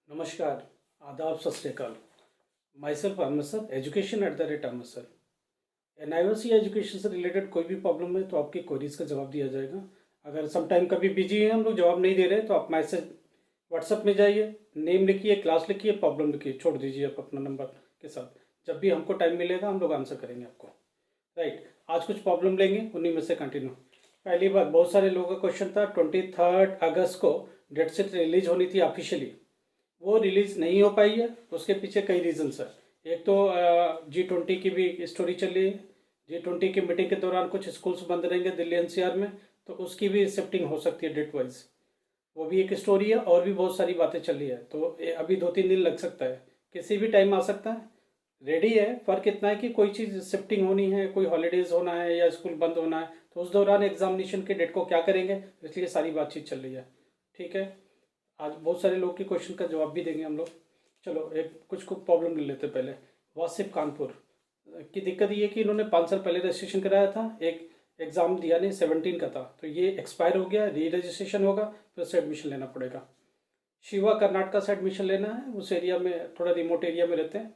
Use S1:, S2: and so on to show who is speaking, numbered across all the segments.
S1: नमस्कार, आदाब, सत श्री अकाल। माई सेल्फ अहमद सर, education@अहमद सर। एनआईओसी एजुकेशन से रिलेटेड कोई भी प्रॉब्लम है तो आपकी क्वेरीज का जवाब दिया जाएगा। अगर सम टाइम कभी बिजी हैं हम लोग, जवाब नहीं दे रहे तो आप मैसेज व्हाट्सएप में जाइए, नेम लिखिए, क्लास लिखिए, प्रॉब्लम लिखिए, छोड़ दीजिए आप अपना नंबर के साथ। जब भी हमको टाइम मिलेगा हम लोग आंसर करेंगे आपको। राइट, आज कुछ प्रॉब्लम लेंगे, उन्हीं में से कंटिन्यू। पहली बात, बहुत सारे लोगों का क्वेश्चन था 23 अगस्त को डेट शीट रिलीज होनी थी ऑफिशियली, वो रिलीज नहीं हो पाई है। उसके पीछे कई रीजंस है। एक तो G20 की भी स्टोरी चल रही है। G20 की मीटिंग के दौरान कुछ स्कूल्स बंद रहेंगे दिल्ली एनसीआर में, तो उसकी भी शिफ्टिंग हो सकती है डेट वाइज। वो भी एक स्टोरी है, और भी बहुत सारी बातें चल रही है। तो अभी 2-3 दिन लग सकता है, किसी भी टाइम आ सकता है। रेडी है, फर्क इतना है कि कोई चीज़ शिफ्टिंग होनी है, कोई हॉलीडेज होना है या स्कूल बंद होना है, तो उस दौरान एग्जामिनेशन के डेट को क्या करेंगे, इसलिए सारी बातचीत चल रही है। ठीक है, आज बहुत सारे लोग के क्वेश्चन का जवाब भी देंगे हम लोग। चलो एक कुछ को प्रॉब्लम ले लेते हैं पहले। वासिफ कानपुर की दिक्कत ये कि इन्होंने 5 साल पहले रजिस्ट्रेशन कराया था, एक एग्ज़ाम दिया नहीं, 17 का था, तो ये एक्सपायर हो गया, री रजिस्ट्रेशन होगा, फिर से एडमिशन लेना पड़ेगा। शिवा कर्नाटका से एडमिशन लेना है, उस एरिया में, थोड़ा रिमोट एरिया में रहते हैं,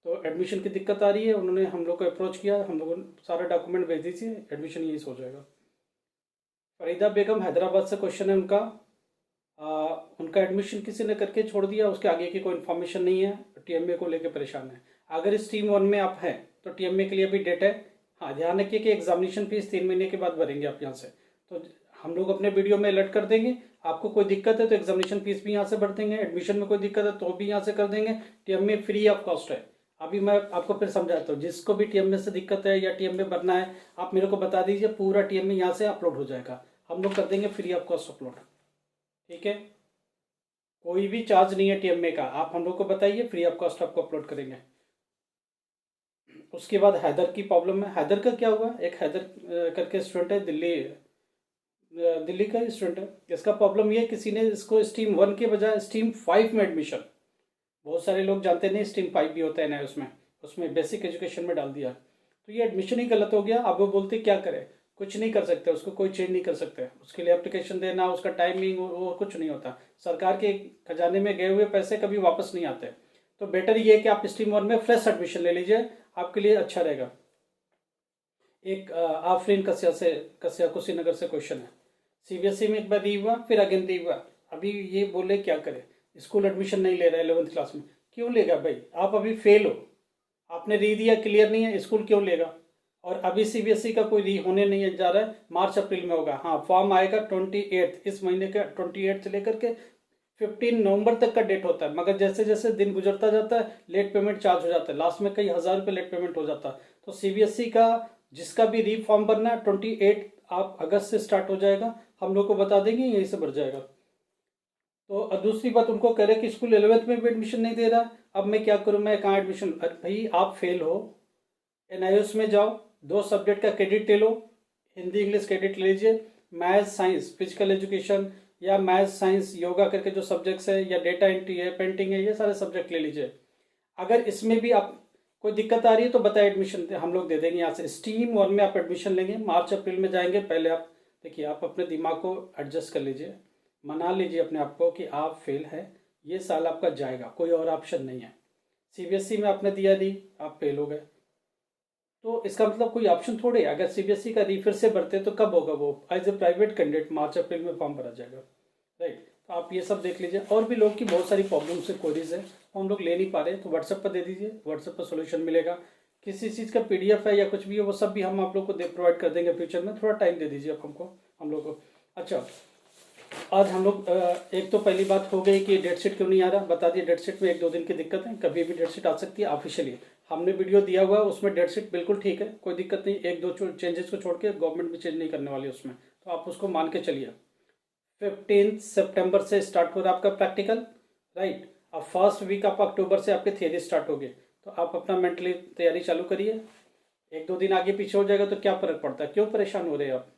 S1: तो एडमिशन की दिक्कत आ रही है। उन्होंने हम लोग को अप्रोच किया, हम लोगों ने सारा डॉक्यूमेंट भेज दीजिए, एडमिशन यहीं से हो जाएगा। फरीदा बेगम हैदराबाद से क्वेश्चन है उनका। उनका एडमिशन किसी ने करके छोड़ दिया, उसके आगे की कोई इन्फॉर्मेशन नहीं है, टीएमए को लेकर परेशान है। अगर स्ट्रीम 1 में आप हैं तो टीएमए के लिए भी डेट है। हाँ, ध्यान रखिए कि एग्जामिनेशन फीस 3 महीने के बाद भरेंगे आप यहाँ से, तो हम लोग अपने वीडियो में अलर्ट कर देंगे। आपको कोई दिक्कत है तो एग्जामिनेशन फीस भी यहाँ से भर देंगे, एडमिशन में कोई दिक्कत है तो भी यहाँ से कर देंगे। टीएमए फ्री ऑफ कॉस्ट है। अभी मैं आपको फिर समझाता हूँ, जिसको भी टीएमए से दिक्कत है या टीएमए भरना है, आप मेरे को बता दीजिए, पूरा टीएमए यहाँ से अपलोड हो जाएगा, हम लोग कर देंगे फ्री ऑफ कॉस्ट अपलोड। ठीक है, कोई भी चार्ज नहीं है टीएमए का, आप हम लोग को बताइए, फ्री ऑफ कॉस्ट आपको अपलोड करेंगे। उसके बाद हैदर की प्रॉब्लम है। हैदर का क्या हुआ, एक हैदर करके स्टूडेंट है, दिल्ली का स्टूडेंट है। इसका प्रॉब्लम ये है, किसी ने इसको स्ट्रीम 1 के बजाय स्ट्रीम 5 में एडमिशन, बहुत सारे लोग जानते नहीं स्ट्रीम 5 भी होता है ना, उसमें उसमें बेसिक एजुकेशन में डाल दिया, तो ये एडमिशन ही गलत हो गया। अब वो बोलते क्या करें, कुछ नहीं कर सकते, उसको कोई चेंज नहीं कर सकते, उसके लिए एप्लीकेशन देना, उसका टाइमिंग, वो कुछ नहीं होता। सरकार के खजाने में गए हुए पैसे कभी वापस नहीं आते। तो बेटर ये है कि आप स्ट्रीम 1 में फ्रेश एडमिशन ले लीजिए, आपके लिए अच्छा रहेगा। एक आफरीन कस्या कुशीनगर से क्वेश्चन है। सीबीएसई में एक बार री हुआ, फिर अगेन री हुआ, अभी ये बोले क्या करें, स्कूल एडमिशन नहीं ले रहा है 11th क्लास में। क्यों लेगा भाई, आप अभी फेल हो, आपने री दिया, क्लियर नहीं है, स्कूल क्यों लेगा। और अभी सीबीएसई का कोई री होने नहीं जा रहा है, मार्च अप्रैल में होगा। हाँ, फॉर्म आएगा 28 इस महीने का, 28 से लेकर के 15 नवंबर तक का डेट होता है, मगर जैसे जैसे दिन गुजरता जाता है लेट पेमेंट चार्ज हो जाता है, लास्ट में कई हज़ार रुपये लेट पेमेंट हो जाता है। तो सीबीएसई का जिसका भी री फॉर्म भरना है 28 आप अगस्त से स्टार्ट हो जाएगा, हम लोग को बता देंगे, यहीं से भर जाएगा। तो दूसरी बात, उनको कह रहे कि स्कूल 11th में भी एडमिशन नहीं दे रहा, अब मैं क्या करूँ, मैं कहाँ एडमिशन। अरे भाई, आप फेल हो, एनआईओएस में जाओ, 2 सब्जेक्ट का क्रेडिट ले लो, हिंदी इंग्लिश क्रेडिट ले लीजिए, मैथ साइंस फिजिकल एजुकेशन, या मैथ साइंस योगा करके जो सब्जेक्ट्स है, या डेटा एंट्री है, पेंटिंग है, ये सारे सब्जेक्ट ले लीजिए। अगर इसमें भी आप कोई दिक्कत आ रही है तो बताए, एडमिशन हम लोग दे देंगे यहाँ से। स्ट्रीम 1 में आप एडमिशन लेंगे, मार्च अप्रैल में जाएंगे। पहले आप देखिए, आप अपने दिमाग को एडजस्ट कर लीजिए, मना लीजिए अपने आप को कि आप फेल है, ये साल आपका जाएगा, कोई और ऑप्शन नहीं है। सीबीएसई में आपने दिया दी, आप फेल हो गए, तो इसका मतलब कोई ऑप्शन थोड़े है। अगर सीबीएसई का री फिर से भरते तो कब होगा, वो एज ए प्राइवेट कैंडिडेट मार्च अप्रैल में फॉर्म भरा जाएगा। राइट, तो आप ये सब देख लीजिए। और भी लोग की बहुत सारी प्रॉब्लम्स है, क्वेरीज है, हम लोग ले नहीं पा रहे, तो व्हाट्सएप पर दे दीजिए, व्हाट्सएप पर सोल्यूशन मिलेगा। किसी चीज़ का पीडीएफ है या कुछ भी है, वो सब भी हम आप लोग को प्रोवाइड कर देंगे फ्यूचर में, थोड़ा टाइम दे दीजिए आप हमको, हम लोग को। अच्छा, आज हम लोग एक तो पहली बात हो गई कि डेट शीट क्यों नहीं आ रहा, बता दिए। डेट शीट में 1-2 दिन की दिक्कत है, कभी भी डेट शीट आ सकती है ऑफिशियली। हमने वीडियो दिया हुआ है, उसमें डेट शीट बिल्कुल ठीक है, कोई दिक्कत नहीं, 1-2 चेंजेस को छोड़ के गवर्नमेंट भी चेंज नहीं करने वाली उसमें, तो आप उसको मान के चलिए। 15 सितंबर से स्टार्ट हो रहा है आपका प्रैक्टिकल। राइट, अब फर्स्ट वीक ऑफ अक्टूबर से आपके थियरी स्टार्ट हो गए, तो आप अपना मेंटली तैयारी चालू करिए। 1-2 दिन आगे पीछे हो जाएगा तो क्या फर्क पड़ता है, क्यों परेशान हो रहे हैं आप।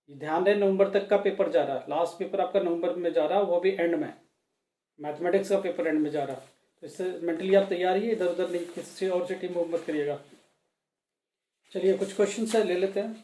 S1: ध्यान रहे, नवंबर तक का पेपर जा रहा है, लास्ट पेपर आपका नवंबर में जा रहा है, वो भी एंड में, मैथमेटिक्स का पेपर एंड में जा रहा है, तो इससे मेंटली आप तैयार ही, इधर उधर नहीं, किसी और से टीम मत करिएगा। चलिए कुछ क्वेश्चन है ले लेते हैं।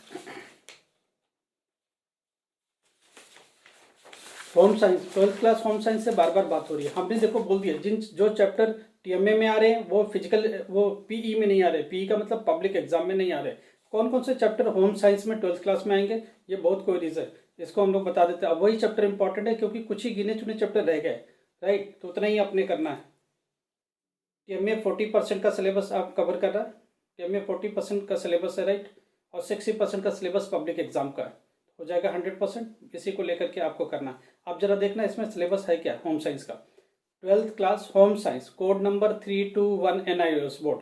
S1: Home science, 12th class home science से बार बार बात हो रही है। हमने देखो बोल दिया जिन जो चैप्टर टीएमए में आ रहे हैं वो फिजिकल, वो पीई में नहीं आ रहे, पीई का मतलब पब्लिक एग्जाम में नहीं आ रहे। कौन कौन से चैप्टर होम साइंस में 12th क्लास में आएंगे, ये बहुत क्वेरीज है, इसको हम लोग बता देते हैं। अब वही चैप्टर इंपॉर्टेंट है क्योंकि कुछ ही गिने चुने चैप्टर रह गए, राइट, तो उतना ही आपने करना है। टीएमए 40% का सिलेबस आप कवर कर रहा है, टीएमए 40% का सिलेबस है, राइट, और 60% का सिलेबस पब्लिक एग्जाम का है, हो जाएगा 100%। इसी को लेकर के आपको करना है। अब जरा देखना इसमें सिलेबस है क्या होम साइंस का। 12th class home science, code number 321 NIOS board,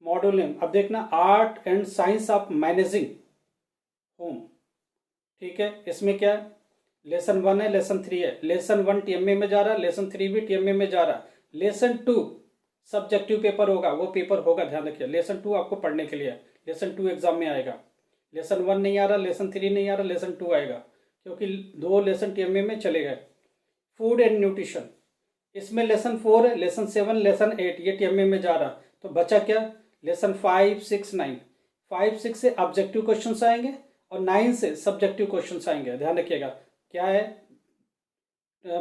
S1: module name. अब देखना art and science of managing home, ठीक है। इसमें क्या है, लेसन 1 है, लेसन 3 है। लेसन 1 टीएमए में जा रहा है, लेसन 3 भी टीएमए में जा रहा है। लेसन 2 सब्जेक्टिव पेपर होगा, वो पेपर होगा, ध्यान रखिए। लेसन 2 आपको पढ़ने के लिए है, लेसन 2 एग्जाम में आएगा। लेसन 1 नहीं आ रहा, लेसन 3 नहीं आ रहा, लेसन 2 आएगा, क्योंकि 2 लेसन टीएमए में चले गए। फूड एंड न्यूट्रिशन, इसमें लेसन 4 है, लेसन 7, लेसन 8 ये टीएमए में जा रहा, तो बचा क्या, लेसन 5, 6, 9। 5, 6 से ऑब्जेक्टिव क्वेश्चन आएंगे और 9 से सब्जेक्टिव क्वेश्चन आएंगे, ध्यान रखिएगा। क्या है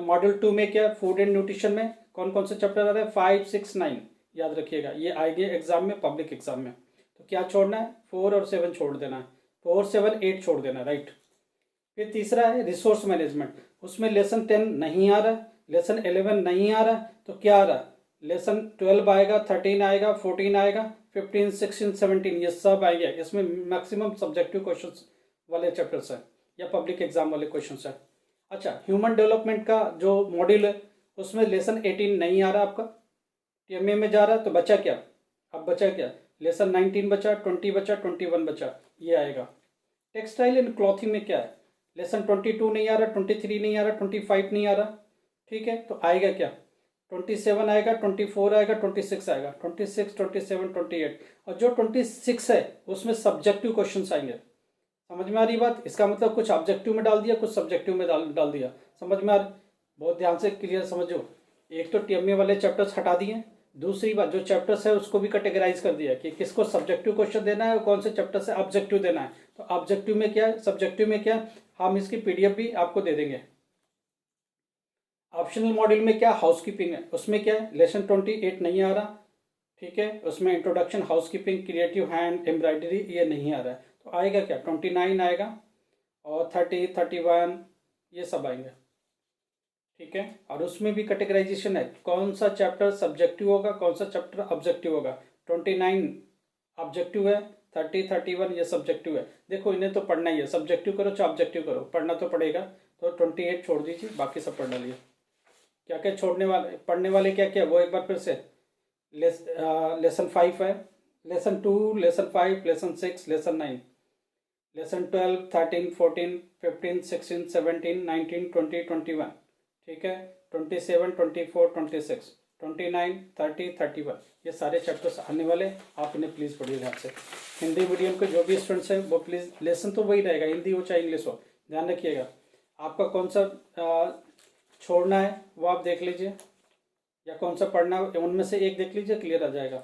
S1: मॉड्यूल 2 में, क्या फूड एंड न्यूट्रिशन में कौन कौन से चैप्टर आ रहे हैं, 5, 6, 9, याद रखिएगा, ये आएंगे एग्जाम में, पब्लिक एग्जाम में। तो क्या छोड़ना है, 4 और 7 छोड़ देना है, 4, 7, 8 छोड़ देना, राइट। फिर तीसरा है रिसोर्स मैनेजमेंट, उसमें लेसन 10 नहीं आ रहा, लेसन 11 नहीं आ रहा, तो क्या आ रहा, लेसन 12 आएगा, 13 आएगा, 14 आएगा, 15, 16, 17 ये सब आएंगे। इसमें मैक्सिमम सब्जेक्टिव क्वेश्चंस वाले चैप्टर्स हैं या पब्लिक एग्जाम वाले क्वेश्चंस हैं। अच्छा, ह्यूमन डेवलपमेंट का जो मॉड्यूल है उसमें लेसन 18 नहीं आ रहा आपका, टीएमए में जा रहा, तो बचा क्या, अब बचा क्या, लेसन 19 बचा, 20 बचा, 21 बचा, ये आएगा। टेक्सटाइल एंड क्लॉथिंग में क्या है, लेसन 22 नहीं आ रहा, 23 नहीं आ रहा, 25 नहीं आ रहा, ठीक है, तो आएगा क्या, 27 आएगा, 24 आएगा, 26 आएगा, 26, 27, 28। और जो 26 है उसमें सब्जेक्टिव क्वेश्चन आएंगे। समझ में आ रही बात, इसका मतलब कुछ ऑब्जेक्टिव में डाल दिया, कुछ सब्जेक्टिव में डाल दिया, समझ में आ रही, बहुत ध्यान से क्लियर समझो। एक तो टीएमए वाले चैप्टर्स हटा दिए, दूसरी बात जो चैप्टर्स है उसको भी कैटेगराइज कर दिया कि किसको सब्जेक्टिव क्वेश्चन देना है और कौन से चैप्टर से ऑब्जेक्टिव देना है। तो ऑब्जेक्टिव में क्या है, सब्जेक्टिव में क्या है, हम इसकी पीडीएफ भी आपको दे देंगे। ऑप्शनल मॉड्यूल में क्या हाउसकीपिंग है, उसमें क्या है, लेसन 28 नहीं आ रहा, ठीक है, उसमें introduction housekeeping creative hand embroidery ये नहीं आ रहा है, तो आएगा क्या, 29 आएगा और 30, 31 ये सब आएंगे, ठीक है। और उसमें भी कैटेगराइजेशन है, कौन सा चैप्टर सब्जेक्टिव होगा, कौन सा चैप्टर ऑब्जेक्टिव होगा। 29 ऑब्जेक्टिव है, 30, 31 ये सब्जेक्टिव है। देखो इन्हें तो पढ़ना ही है, सब्जेक्टिव करो चाहे ऑब्जेक्टिव करो, पढ़ना तो पड़ेगा। तो 28 छोड़ दीजिए, बाकी सब पढ़ डालिए। क्या क्या छोड़ने वाले, पढ़ने वाले क्या क्या, वो एक बार फिर से। लेसन 5 है, lesson 2, lesson 5, lesson 6, lesson 9, lesson 12, 13, 14, 15, 16, 17, 19, 20, 21, ठीक है, 27, 24, 26, 29, 30, 31 ये सारे चैप्टर्स आने वाले, आप इन्हें प्लीज़ पढ़िए ध्यान से। हिंदी मीडियम के जो भी स्टूडेंट्स हैं वो प्लीज़, लेसन तो वही रहेगा, हिंदी हो चाहे इंग्लिश हो, ध्यान रखिएगा। आपका कौन सा छोड़ना है वो आप देख लीजिए, या कौन सा पढ़ना है उनमें से एक देख लीजिए, क्लियर आ जाएगा।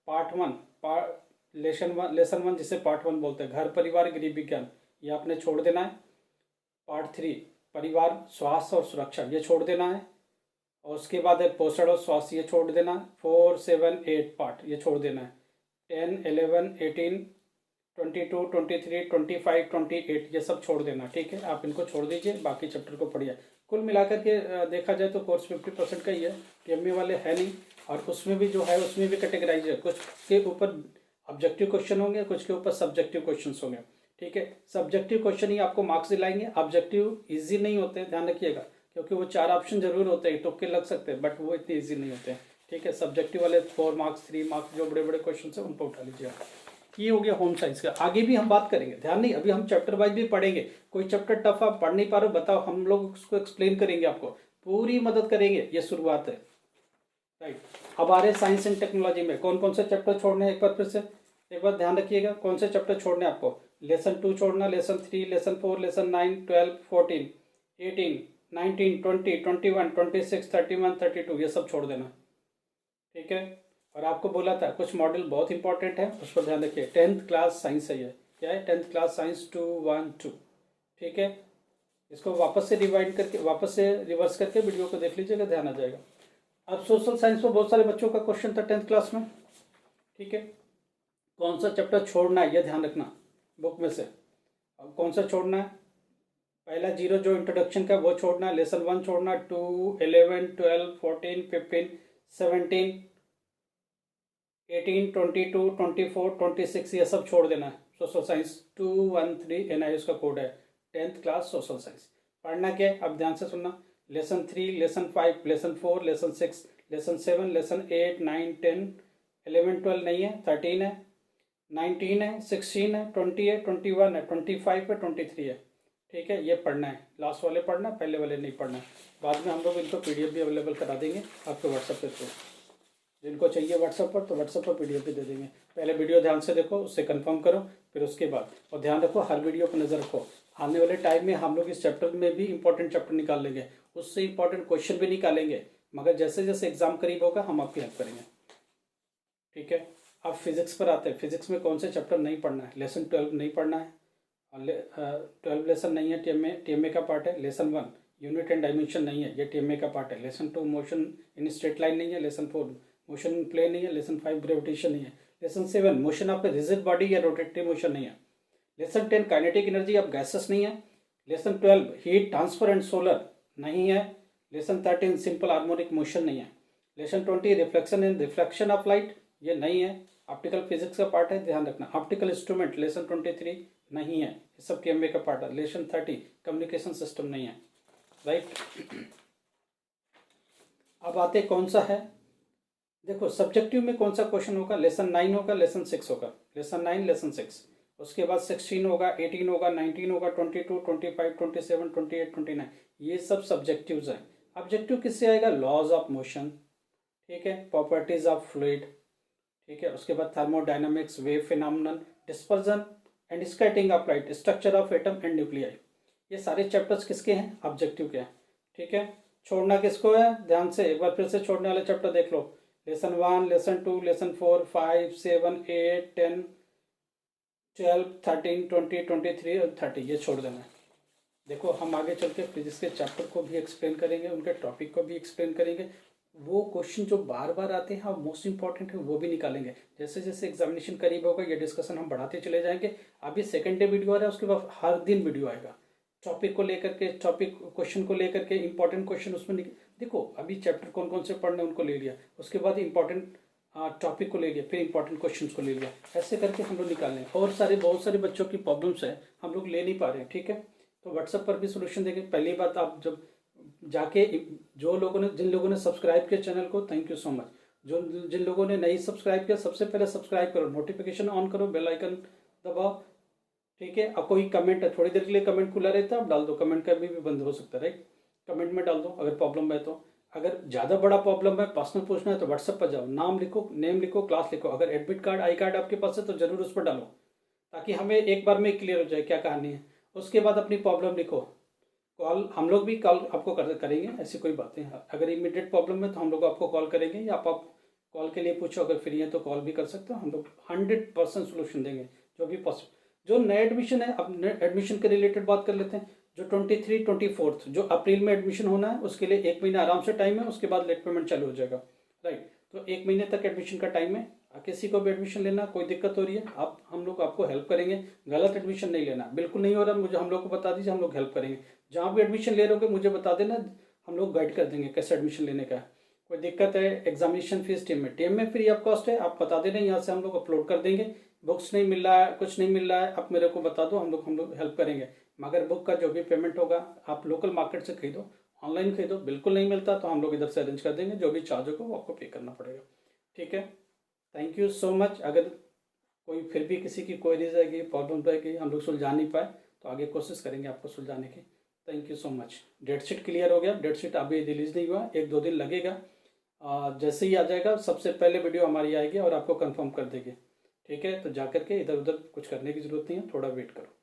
S1: पार्ट 1, लेसन 1 जिसे पार्ट 1 बोलते हैं, घर परिवार गृह विज्ञान, ये आपने छोड़ देना है। पार्ट 3 परिवार स्वास्थ्य और सुरक्षा, ये छोड़ देना है। और उसके बाद है पोषण और स्वास्थ्य, ये छोड़ देना है। 4, 7, 8 पार्ट ये छोड़ देना है। 10, 11, 18, 22, 23, 25, 28 ये सब छोड़ देना, ठीक है, आप इनको छोड़ दीजिए, बाकी चैप्टर को पढ़िए। कुल मिलाकर के देखा जाए तो कोर्स 50% का ही है, टीएमए वाले है नहीं। और उसमें भी जो है उसमें भी कैटेगराइज है, कुछ के ऊपर ऑब्जेक्टिव क्वेश्चन होंगे, कुछ के ऊपर सब्जेक्टिव क्वेश्चन होंगे, ठीक है। सब्जेक्टिव क्वेश्चन ही आपको मार्क्स दिलाएंगे, ऑब्जेक्टिव ईजी नहीं होते, ध्यान रखिएगा, क्योंकि वो 4 ऑप्शन जरूर होते हैं, तुक्के लग सकते हैं, बट वो इतने ईजी नहीं होते हैं, ठीक है। सब्जेक्टिव वाले 4 मार्क्स 3 मार्क्स जो बड़े बड़े क्वेश्चन है उन पर उठा लीजिए। ये हो गया होम साइंस का, आगे भी हम बात करेंगे, ध्यान नहीं, अभी हम चैप्टर वाइज भी पढ़ेंगे। कोई चैप्टर टफ आप पढ़ नहीं पा रहे हो, बताओ, हम लोग उसको एक्सप्लेन करेंगे, आपको पूरी मदद करेंगे, ये शुरुआत है, राइट। अब आ रहे साइंस एंड टेक्नोलॉजी में कौन कौन से चैप्टर छोड़ने हैं, एक बार फिर से एक बार ध्यान रखिएगा, कौन से चैप्टर छोड़ने हैं आपको। लेसन 2 छोड़ना, लेसन 3, लेसन 4, लेसन 9, 12, 14, 18, 19, 20, 21, 26, 31, 32 ये सब छोड़ देना, ठीक है। और आपको बोला था कुछ मॉडल बहुत इंपॉर्टेंट है, उस पर ध्यान रखिए। 10th क्लास साइंस है, ये क्या है, 10th क्लास साइंस 212, ठीक है। इसको वापस से रिवाइंड करके, वापस से रिवर्स करके वीडियो को देख लीजिएगा, ध्यान आ जाएगा। अब सोशल साइंस में बहुत सारे बच्चों का क्वेश्चन था 10th क्लास में, ठीक है। कौन सा चैप्टर छोड़ना है, यह ध्यान रखना बुक में से। अब कौन सा छोड़ना है, पहला 0 जो इंट्रोडक्शन का वो छोड़ना है, लेसन 1 छोड़ना, 2, 11, 12, 14, 15, 17, 18, 22, 24, 26 ये सब छोड़ देना है। सोशल साइंस 213 NIOS का कोड है, 10th क्लास सोशल साइंस। पढ़ना क्या है, अब ध्यान से सुनना। Lesson 3, lesson 5, lesson 4, lesson 6, lesson 7, lesson 8, 9, 10, 11, 12 नहीं है, 13 है, 19 है, 16 है, 20 है, 21 है, 25 है, 23 है, ठीक है। ये पढ़ना है, लास्ट वाले पढ़ना, पहले वाले नहीं पढ़ना है। बाद में हम लोग इनको PDF भी अवेलेबल करा देंगे आपके व्हाट्सएप पे थ्रू। जिनको चाहिए व्हाट्सएप पर, तो व्हाट्सएप पर PDF भी दे देंगे। पहले वीडियो ध्यान से देखो, उससे कंफर्म करो, फिर उसके बाद। और ध्यान रखो, हर वीडियो पर नज़र रखो। आने वाले टाइम में हम लोग इस चैप्टर में भी इंपॉर्टेंट चैप्टर निकाल लेंगे, उससे इंपॉर्टेंट क्वेश्चन भी निकालेंगे, मगर जैसे जैसे एग्जाम करीब होगा हम आपकी हेल्प करेंगे, ठीक है। अब फिजिक्स पर आते हैं। फिजिक्स में कौन से चैप्टर नहीं पढ़ना है, लेसन 12 नहीं पढ़ना है, 12 लेसन नहीं है, TMA का पार्ट है। लेसन 1 यूनिट एंड डायमेंशन नहीं है, ये TMA का पार्ट है। Lesson 2 motion in straight line नहीं है। लेसन 4 मोशन इन प्लेन नहीं है। लेसन 5 ग्रेविटेशन नहीं है। Lesson 7 motion of a rigid body या रोटेटरी मोशन नहीं है। Lesson 10 kinetic energy of gases नहीं है। Lesson 12 heat transfer and solar नहीं है। लेसन 13 सिंपल हार्मोनिक मोशन नहीं है। Lesson 20 reflection and reflection of light, ये नहीं है, ऑप्टिकल फिजिक्स का पार्ट है, ध्यान रखना। ऑप्टिकल इंस्ट्रूमेंट लेसन 23 नहीं है, ये सब TMA का पार्ट है। लेसन 30 कम्युनिकेशन सिस्टम नहीं है, राइट। अब आते कौन सा है, देखो सब्जेक्टिव में कौन सा क्वेश्चन होगा, लेसन 9 होगा, लेसन 6 होगा। लेसन 9, लेसन 6, उसके बाद 16 होगा, 18 होगा, 19 होगा, 22, 25, 27, 28, 29, ये सब सब्जेक्टिव्स हैं। ऑब्जेक्टिव किससे आएगा, लॉज ऑफ मोशन, ठीक है, प्रॉपर्टीज ऑफ फ्लूइड, ठीक है। उसके बाद thermodynamics, wave phenomenon, dispersion and scattering of light, structure of atom and nuclei, ये सारे चैप्टर्स किसके हैं, ऑब्जेक्टिव के हैं, ठीक है। छोड़ना किसको है, ध्यान से एक बार फिर से छोड़ने वाले चैप्टर देख लो। लेसन 1, लेसन 2, लेसन 4, 5, 7, 8, 10, 12, 13, 20, 23 और 30, ये छोड़ देना है। देखो हम आगे चल के फिजिक्स के चैप्टर को भी एक्सप्लेन करेंगे, उनके टॉपिक को भी एक्सप्लेन करेंगे। वो क्वेश्चन जो बार बार आते हैं और मोस्ट इंपॉर्टेंट है वो भी निकालेंगे। जैसे जैसे एग्जामिनेशन करीब होगा ये डिस्कशन हम बढ़ाते चले जाएंगे। अभी सेकेंड डे वीडियो आ रहा है, उसके बाद हर दिन वीडियो आएगा टॉपिक को लेकर के, टॉपिक क्वेश्चन को लेकर के, इंपॉर्टेंट क्वेश्चन उसमें देखो अभी चैप्टर कौन कौन से पढ़ने उनको ले लिया, उसके बाद इंपॉर्टेंट टॉपिक को ले लिया, फिर इंपॉर्टेंट क्वेश्चन को ले लिया, ऐसे करके हम लोग निकाल लें। और बहुत सारे बच्चों की प्रॉब्लम्स है हम लोग ले नहीं पा रहे हैं, ठीक है। तो व्हाट्सएप पर भी सोल्यूशन देंगे। पहली बात, आप जब जाके जिन लोगों ने सब्सक्राइब किया चैनल को, थैंक यू सो मच। जिन लोगों ने नहीं सब्सक्राइब किया, सबसे पहले सब्सक्राइब करो, नोटिफिकेशन ऑन करो, बेल आइकन दबाओ, ठीक है। अब कोई कमेंट है, थोड़ी देर के लिए कमेंट खुला रहता है, आप डाल दो, कमेंट का भी बंद हो सकता है, राइट। कमेंट में डाल दो अगर प्रॉब्लम है तो। अगर ज़्यादा बड़ा प्रॉब्लम है, पर्सनल पूछना है तो व्हाट्सएप पर जाओ, नाम लिखो, नेम लिखो, क्लास लिखो। अगर एडमिट कार्ड, आई कार्ड आपके पास है तो जरूर उस पर डालो, ताकि हमें एक बार में क्लियर हो जाए क्या कहानी है। उसके बाद अपनी प्रॉब्लम लिखो, कॉल हम लोग भी कॉल आपको करेंगे, ऐसी कोई बातें हैं। अगर इमीडिएट प्रॉब्लम है तो हम लोग आपको कॉल करेंगे, या आप कॉल के लिए पूछो, अगर फ्री है तो कॉल भी कर सकते हो। हम लोग 100% सोल्यूशन देंगे जो भी पॉसिबल। जो नए एडमिशन है, अब नए एडमिशन के रिलेटेड बात कर लेते हैं। जो 23, 24 जो अप्रैल में एडमिशन होना है, उसके लिए 1 महीना आराम से टाइम है, उसके बाद लेट पेमेंट चालू हो जाएगा, राइट। तो 1 महीने तक एडमिशन का टाइम है। किसी को भी एडमिशन लेना, कोई दिक्कत हो रही है, आप हम लोग आपको हेल्प करेंगे। गलत एडमिशन नहीं लेना, बिल्कुल नहीं हो रहा मुझे, हम लोग को बता दीजिए, हम लोग हेल्प करेंगे। जहाँ भी एडमिशन ले रहे हो मुझे बता देना, हम लोग गाइड कर देंगे कैसे एडमिशन लेने का है। कोई दिक्कत है, एग्जामिनेशन फीस टीम में फ्री ऑफ कॉस्ट है, आप बता देना, यहाँ से हम लोग अपलोड कर देंगे। बुक्स नहीं मिल रहा है, कुछ नहीं मिल रहा है, आप मेरे को बता दो, हम लोग हेल्प करेंगे। मगर बुक का जो भी पेमेंट होगा आप लोकल मार्केट से खरीदो, ऑनलाइन खरीदो। बिल्कुल नहीं मिलता तो हम लोग इधर से अरेंज कर देंगे, जो भी चार्ज होगा वो आपको पे करना पड़ेगा, ठीक है। Thank you so much. अगर कोई फिर भी किसी की क्वेरीज आएगी, प्रॉब्लम आएगी, हम लोग सुलझा नहीं पाए तो आगे कोशिश करेंगे आपको सुलझाने की। Thank you so much. Date sheet clear हो गया, डेट शीट अभी रिलीज नहीं हुआ, 1-2 दिन लगेगा। जैसे ही आ जाएगा सबसे पहले वीडियो हमारी आएगी और आपको कंफर्म कर देगी, ठीक है। तो जाकर के इधर उधर कुछ करने की ज़रूरत नहीं है, थोड़ा वेट करो,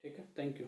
S1: ठीक है। Thank you.